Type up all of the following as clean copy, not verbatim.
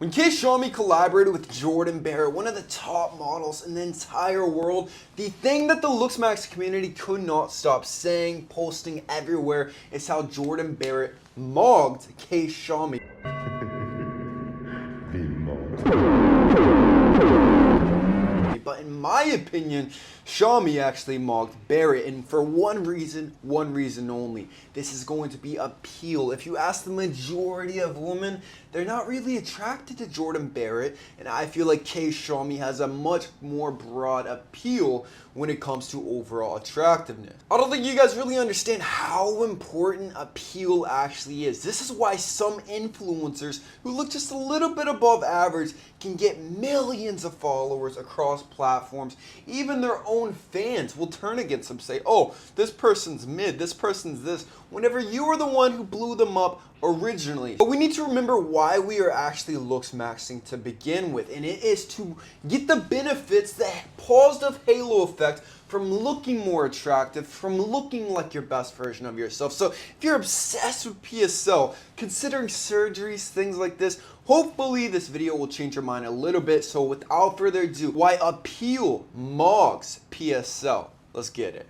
When Shami collaborated with Jordan Barrett, one of the top models in the entire world, the thing that the Looksmax community could not stop saying, posting everywhere, is how Jordan Barrett mogged Shami. But in my opinion, Shami actually mogged Barrett, and for one reason only. This is going to be appeal. If you ask the majority of women, they're not really attracted to Jordan Barrett, and I feel like Shami has a much more broad appeal when it comes to overall attractiveness. I don't think you guys really understand how important appeal actually is. This is why some influencers who look just a little bit above average can get millions of followers across platforms. Even their own fans will turn against them, say, oh, this person's mid, this person's this, whenever you are the one who blew them up originally. But we need to remember why we are actually looks maxing to begin with, and it is to get the benefits, the positive halo effect from looking more attractive, from looking like your best version of yourself. So if you're obsessed with PSL, considering surgeries, things like this, hopefully this video will change your mind a little bit. So without further ado, why appeal MOGS PSL? Let's get it.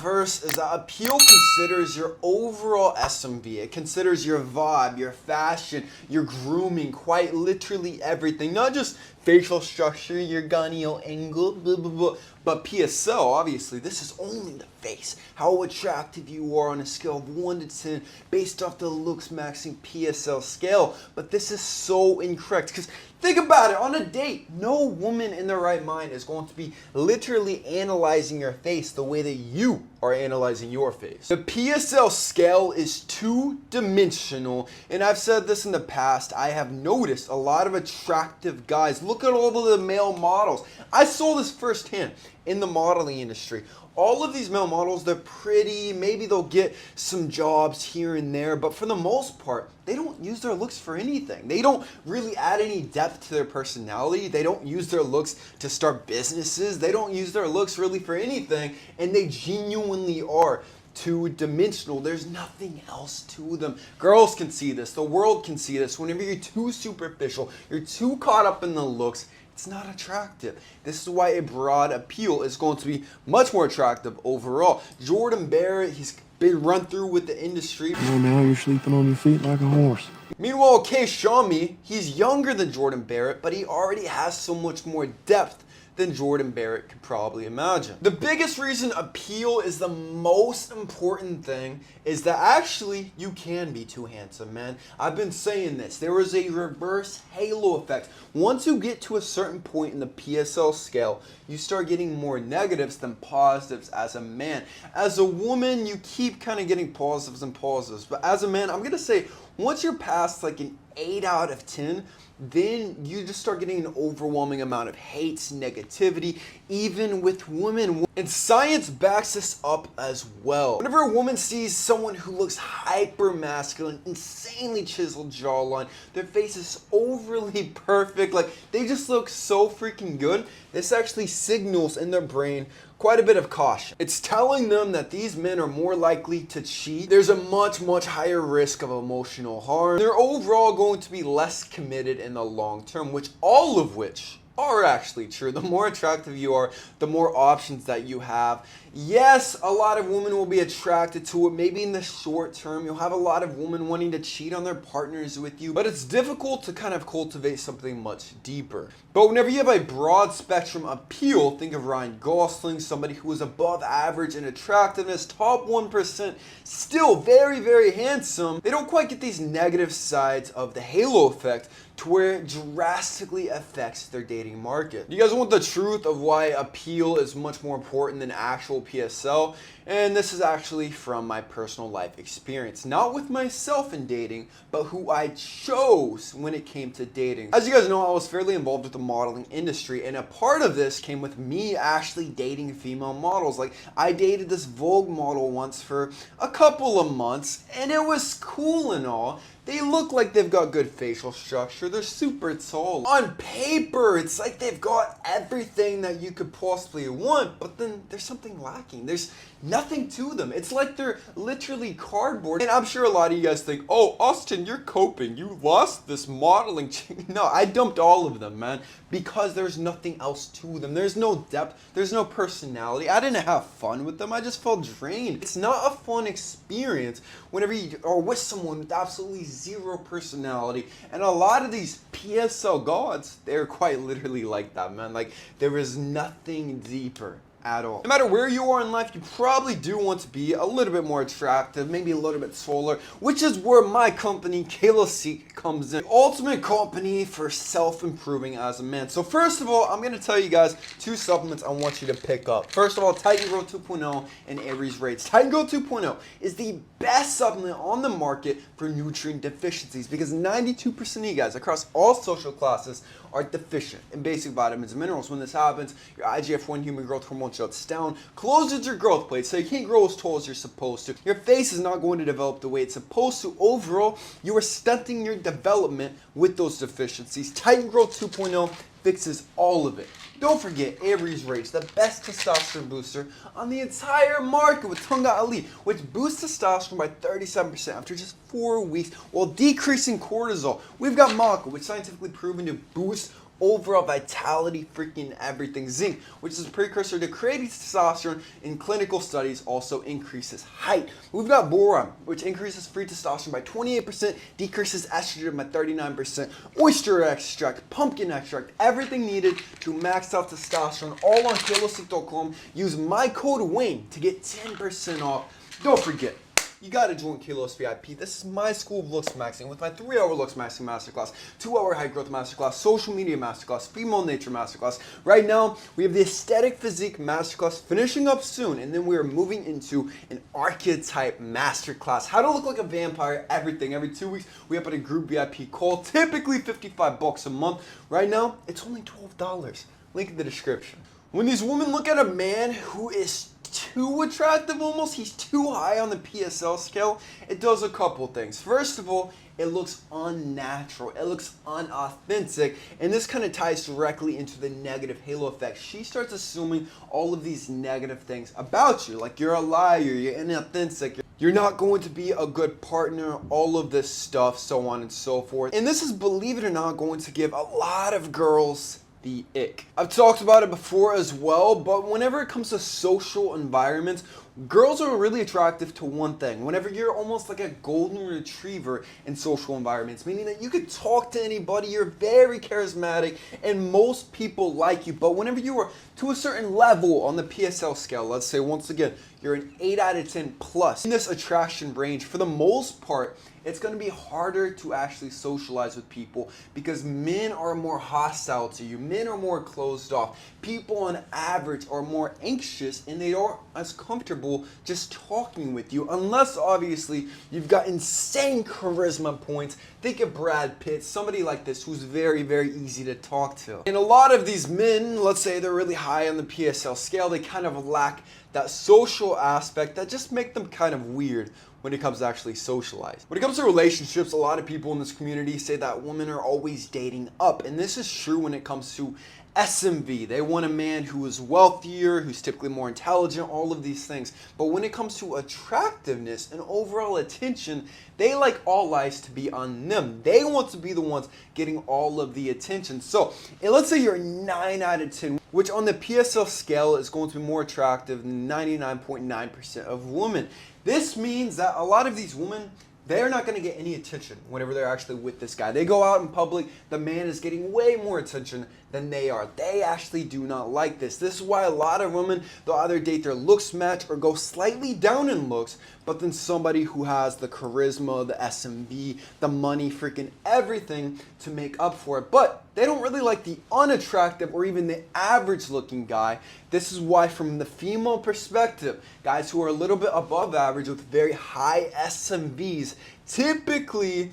First is that appeal considers your overall SMV. It considers your vibe, your fashion, your grooming, quite literally everything. Not just facial structure, your gonio angle, blah, blah, blah. But PSL, obviously, this is only the face. How attractive you are on a scale of 1 to 10 based off the looks maxing PSL scale. But this is so incorrect, because think about it, on a date, no woman in their right mind is going to be literally analyzing your face the way that you are analyzing your face. The PSL scale is two-dimensional, and I've said this in the past. I have noticed a lot of attractive guys. Look at all of the male models. I saw this firsthand in the modeling industry. All of these male models, they're pretty, maybe they'll get some jobs here and there, but for the most part, they don't use their looks for anything. They don't really add any depth to their personality. They don't use their looks to start businesses. They don't use their looks really for anything, and they genuinely are two-dimensional. There's nothing else to them. Girls can see this. The world can see this. Whenever you're too superficial, you're too caught up in the looks, it's not attractive. This is why a broad appeal is going to be much more attractive overall. Jordan Barrett, he's been run through with the industry. Oh, now you're sleeping on your feet like a horse. Meanwhile, Shami, he's younger than Jordan Barrett, but he already has so much more depth than Jordan Barrett could probably imagine. The biggest reason appeal is the most important thing is that actually you can be too handsome, man. I've been saying this. There is a reverse halo effect. Once you get to a certain point in the PSL scale, you start getting more negatives than positives as a man. As a woman, you keep kind of getting positives and positives. But as a man, I'm going to say, once you're past like an 8 out of 10, then you just start getting an overwhelming amount of hate, negativity, even with women. And science backs this up as well. Whenever a woman sees someone who looks hyper masculine, insanely chiseled jawline, their face is overly perfect, like they just look so freaking good, this actually signals in their brain quite a bit of caution. It's telling them that these men are more likely to cheat. There's a much higher risk of emotional harm. They're overall going to be less committed in the long term, all of which are actually true. The more attractive you are, the more options that you have. Yes, a lot of women will be attracted to it. Maybe in the short term, you'll have a lot of women wanting to cheat on their partners with you, but it's difficult to kind of cultivate something much deeper. But whenever you have a broad spectrum appeal, think of Ryan Gosling, somebody who is above average in attractiveness, top 1%, still very handsome. They don't quite get these negative sides of the halo effect to where it drastically affects their dating market. You guys want the truth of why appeal is much more important than actual PSL? And this is actually from my personal life experience. Not with myself in dating, but who I chose when it came to dating. As you guys know, I was fairly involved with the modeling industry, and a part of this came with me actually dating female models. Like, I dated this Vogue model once for a couple of months, and it was cool and all. They look like they've got good facial structure. They're super tall. On paper, it's like they've got everything that you could possibly want, but then there's something lacking. There's nothing to them. It's like they're literally cardboard. And I'm sure a lot of you guys think, oh, Austin, you're coping. You lost this modeling chick. No, I dumped all of them, man, because there's nothing else to them. There's no depth. There's no personality. I didn't have fun with them. I just felt drained. It's not a fun experience whenever you are with someone with absolutely zero personality. And a lot of these PSL gods, they're quite literally like that, man. Like, there is nothing deeper at all. No matter where you are in life, you probably do want to be a little bit more attractive, maybe a little bit taller, which is where my company, kalosique, comes in. The ultimate company for self-improving as a man. So first of all, I'm going to tell you guys 2 supplements I want you to pick up. First of all, Titan Grow 2.0 and Aries Rates. Titan Grow 2.0 is the best supplement on the market for nutrient deficiencies because 92% of you guys across all social classes are deficient in basic vitamins and minerals. When this happens, your IGF-1 human growth hormone shuts down, closes your growth plate, so you can't grow as tall as you're supposed to. Your face is not going to develop the way it's supposed to. Overall, you are stunting your development with those deficiencies. Titan Grow 2.0 fixes all of it. Don't forget Aries Rates, the best testosterone booster on the entire market with Tunga Elite, which boosts testosterone by 37% after just 4 weeks while decreasing cortisol. We've got Maka, which is scientifically proven to boost overall vitality, freaking everything. Zinc, which is a precursor to creating testosterone in clinical studies, also increases height. We've got boron, which increases free testosterone by 28%, decreases estrogen by 39%. Oyster extract, pumpkin extract, everything needed to max out testosterone, all on kalosique.com. Use my code WAYNE to get 10% off. Don't forget, you gotta join Kalos VIP. This is my school of looks maxing with my 3-hour looks maxing masterclass, 2-hour high growth masterclass, social media masterclass, female nature masterclass. Right now, we have the aesthetic physique masterclass finishing up soon, and then we are moving into an archetype masterclass. How to look like a vampire, everything. Every 2 weeks, we up at a group VIP call, typically $55 a month. Right now, it's only $12. Link in the description. When these women look at a man who is too attractive almost, he's too high on the PSL scale, it does a couple things. First of all, it looks unnatural, it looks unauthentic, and this kind of ties directly into the negative halo effect. She starts assuming all of these negative things about you, like you're a liar, you're inauthentic, you're not going to be a good partner, all of this stuff, so on and so forth. And this is, believe it or not, going to give a lot of girls the ick. I've talked about it before as well, but whenever it comes to social environments, girls are really attractive to one thing. Whenever you're almost like a golden retriever in social environments, meaning that you could talk to anybody, you're very charismatic, and most people like you. But whenever you are to a certain level on the PSL scale, let's say once again, you're an 8 out of 10 plus, in this attraction range, for the most part, it's going to be harder to actually socialize with people because men are more hostile to you. Men are more closed off. People on average are more anxious and they aren't as comfortable just talking with you unless obviously you've got insane charisma points. Think of Brad Pitt, somebody like this who's very, very easy to talk to. And a lot of these men, let's say they're really high on the PSL scale, they kind of lack that social aspect that just make them kind of weird when it comes to actually socialize. When it comes to relationships, a lot of people in this community say that women are always dating up, and this is true when it comes to SMV. They want a man who is wealthier, who's typically more intelligent, all of these things. But when it comes to attractiveness and overall attention, they like all eyes to be on them. They want to be the ones getting all of the attention. So let's say you're 9 out of 10, which on the PSL scale is going to be more attractive than 99.9% of women. This means that a lot of these women, they're not going to get any attention whenever they're actually with this guy. They go out in public, the man is getting way more attention than they are. They actually do not like this. This is why a lot of women, they'll either date their looks match or go slightly down in looks, but then somebody who has the charisma, the SMV, the money, freaking everything to make up for it. But they don't really like the unattractive or even the average looking guy. This is why from the female perspective, guys who are a little bit above average with very high SMVs, typically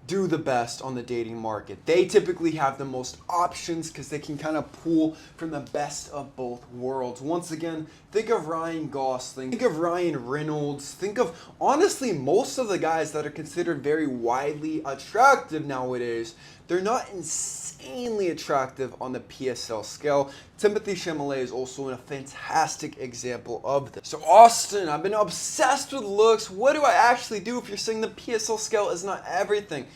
do the best on the dating market. They typically have the most options because they can kind of pull from the best of both worlds. Once again, think of Ryan Gosling, think of Ryan Reynolds, think of honestly most of the guys that are considered very widely attractive nowadays. They're not insanely attractive on the PSL scale. Timothy Chalamet is also a fantastic example of this. So Austin, I've been obsessed with looks. What do I actually do if you're saying the PSL scale is not everything?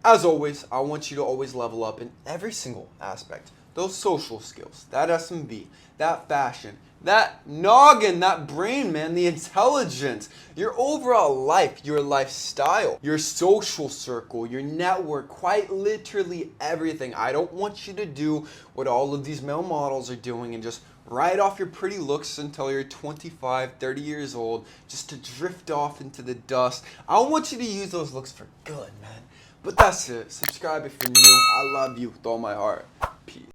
As always, I want you to always level up in every single aspect. Those social skills, that S&B, that fashion, that noggin, that brain, man, the intelligence, your overall life, your lifestyle, your social circle, your network, quite literally everything. I don't want you to do what all of these male models are doing and just write off your pretty looks until you're 25, 30 years old, just to drift off into the dust. I want you to use those looks for good, man. But that's it. Subscribe if you're new. I love you with all my heart. Peace.